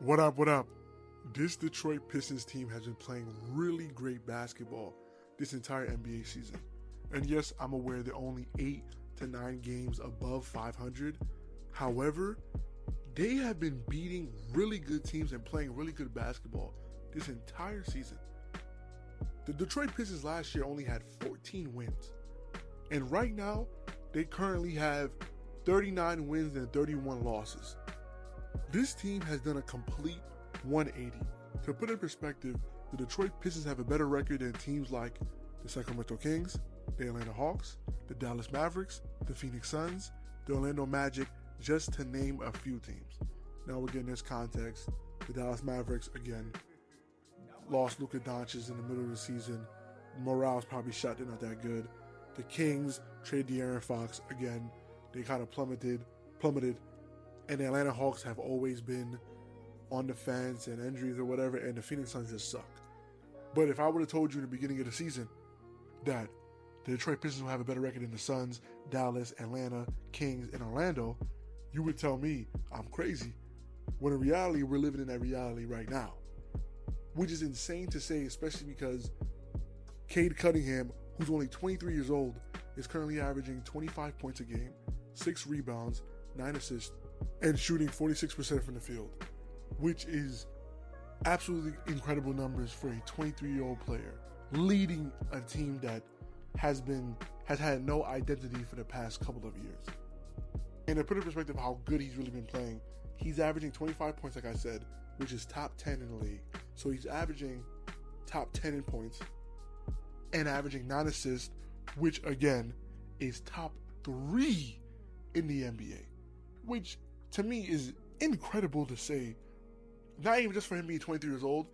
What up, what up? This Detroit Pistons team has been playing really great basketball this entire NBA season. And yes, I'm aware they're only 8 to 9 games above 500. However, they have been beating really good teams and playing really good basketball this entire season. The Detroit Pistons last year only had 14 wins. And right now, they currently have 39 wins and 31 losses. This team has done a complete 180. To put it in perspective, the Detroit Pistons have a better record than teams like the Sacramento Kings, the Atlanta Hawks, the Dallas Mavericks, the Phoenix Suns, the Orlando Magic, just to name a few teams. Now, again, in this context, the Dallas Mavericks, again, lost Luka Doncic in the middle of the season. Morale's probably shot, they're not that good. The Kings traded De'Aaron Fox, again, they kind of plummeted. And the Atlanta Hawks have always been on the fence and injuries or whatever, and the Phoenix Suns just suck. But if I would have told you in the beginning of the season that the Detroit Pistons will have a better record than the Suns, Dallas, Atlanta, Kings, and Orlando, you would tell me I'm crazy. When in reality, we're living in that reality right now. Which is insane to say, especially because Cade Cunningham, who's only 23 years old, is currently averaging 25 points a game, 6 rebounds, 9 assists, and shooting 46% from the field, which is absolutely incredible numbers for a 23-year-old player leading a team that has had no identity for the past couple of years. And to put in perspective how good he's really been playing, he's averaging 25 points, like I said, which is top 10 in the league. So he's averaging top 10 in points and averaging 9 assists, which again is top 3 in the NBA, which to me is incredible to say. Not even just for him being 23 years old.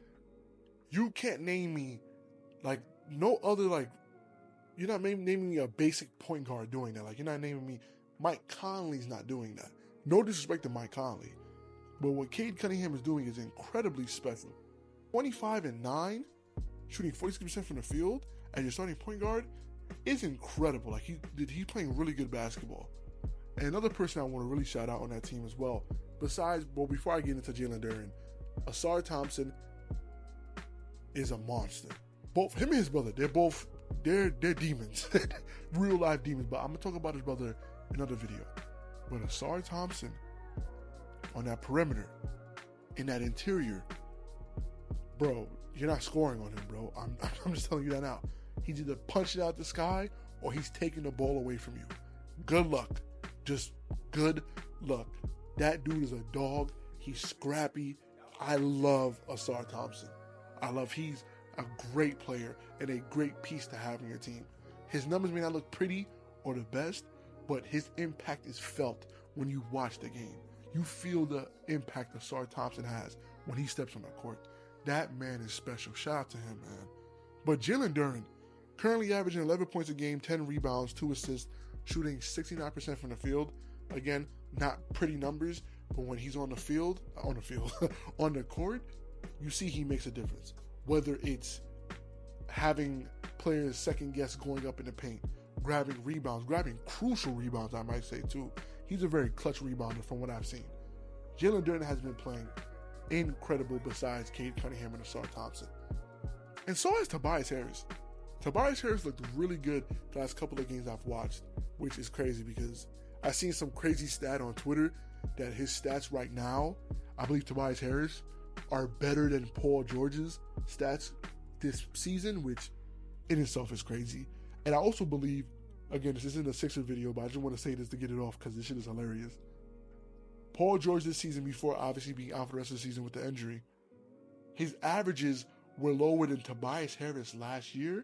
You can't name me like no other, like, you're not naming me a basic point guard doing that. Like, you're not naming me, Mike Conley's not doing that. No disrespect to Mike Conley, but what Cade Cunningham is doing is incredibly special. 25 and 9, shooting 46% from the field as your starting point guard is incredible. Like, he's playing really good basketball. And another person I want to really shout out on that team as well, before I get into Jalen Duren, Ausar Thompson is a monster. Both him and his brother, they're demons, real life demons. But I'm gonna talk about his brother in another video. But Ausar Thompson on that perimeter, in that interior, bro, you're not scoring on him, bro. I'm just telling you that now. He's either punching out the sky or he's taking the ball away from you. Good luck. Just good luck. That dude is a dog. He's scrappy. I love Ausar Thompson. He's a great player and a great piece to have in your team. His numbers may not look pretty or the best, but his impact is felt when you watch the game. You feel the impact Ausar Thompson has when he steps on the court. That man is special. Shout out to him, man. But Jalen Duren, currently averaging 11 points a game, 10 rebounds, 2 assists, shooting 69% from the field. Again, not pretty numbers, but when he's on the court, you see he makes a difference. Whether it's having players second guess going up in the paint, grabbing crucial rebounds, I might say too. He's a very clutch rebounder from what I've seen. Jalen Duren has been playing incredible besides Cade Cunningham and Ausar Thompson. And so has Tobias Harris. Tobias Harris looked really good the last couple of games I've watched, which is crazy because I've seen some crazy stat on Twitter that his stats right now, I believe Tobias Harris, are better than Paul George's stats this season, which in itself is crazy. And I also believe, again, this isn't a Sixers video, but I just want to say this to get it off because this shit is hilarious. Paul George this season, before obviously being out for the rest of the season with the injury, his averages were lower than Tobias Harris last year.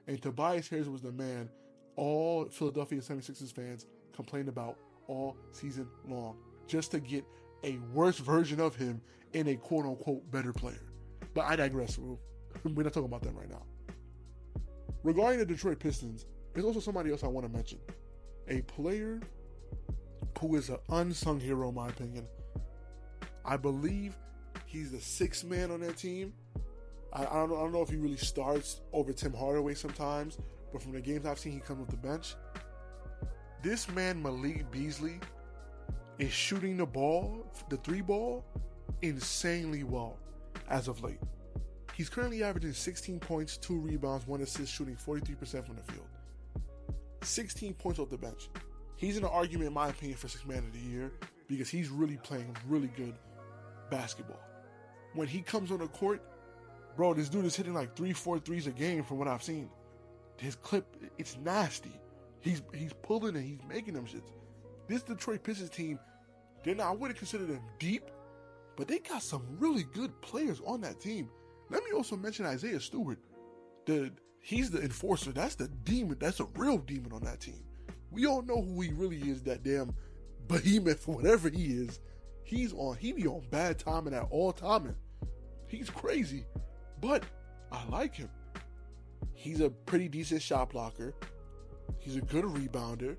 And Tobias Harris was the man all Philadelphia 76ers fans complained about all season long, just to get a worse version of him in a quote-unquote better player. But I digress. We're not talking about that right now. Regarding the Detroit Pistons, there's also somebody else I want to mention. A player who is an unsung hero in my opinion. I believe he's the sixth man on that team. I don't know if he really starts over Tim Hardaway sometimes, but from the games I've seen, he comes off the bench. This man, Malik Beasley, is shooting the ball, the 3 ball, insanely well as of late. He's currently averaging 16 points, 2 rebounds, 1 assist, shooting 43% from the field. 16 points off the bench. He's in an argument, in my opinion, for 6th man of the year because he's really playing really good basketball. When he comes on the court, bro, this dude is hitting like 3-4 threes a game from what I've seen. His clip, it's nasty. He's pulling and he's making them shits. This Detroit Pistons team, I wouldn't consider them deep, but they got some really good players on that team. Let me also mention Isaiah Stewart. He's the enforcer. That's the demon. That's a real demon on that team. We all know who he really is, that damn behemoth, whatever he is. He be on bad timing at all timing. He's crazy, but I like him. He's a pretty decent shot blocker. He's a good rebounder.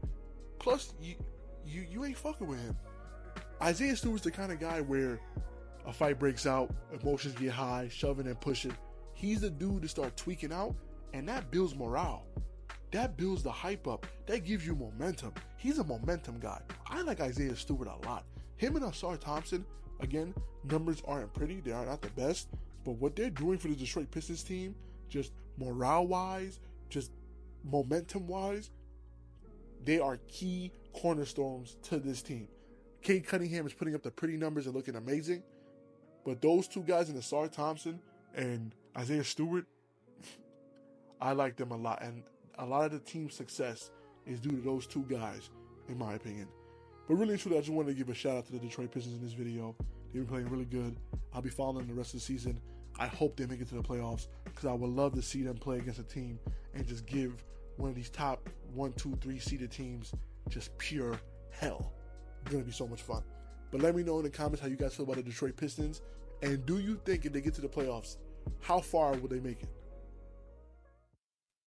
Plus, you ain't fucking with him. Isaiah Stewart's the kind of guy where a fight breaks out, emotions get high, shoving and pushing. He's the dude to start tweaking out, and that builds morale. That builds the hype up. That gives you momentum. He's a momentum guy. I like Isaiah Stewart a lot. Him and Ausar Thompson, again, numbers aren't pretty. They are not the best. But what they're doing for the Detroit Pistons team, just morale-wise, just momentum-wise, they are key cornerstones to this team. Cade Cunningham is putting up the pretty numbers and looking amazing. But those two guys, in Ausar Thompson and Isaiah Stewart, I like them a lot. And a lot of the team's success is due to those two guys, in my opinion. But really and truly, I just wanted to give a shout out to the Detroit Pistons in this video. They've been playing really good. I'll be following them the rest of the season. I hope they make it to the playoffs because I would love to see them play against a team and just give one of these top 1, 2, 3 seeded teams just pure hell. It's going to be so much fun. But let me know in the comments how you guys feel about the Detroit Pistons. And do you think if they get to the playoffs, how far will they make it?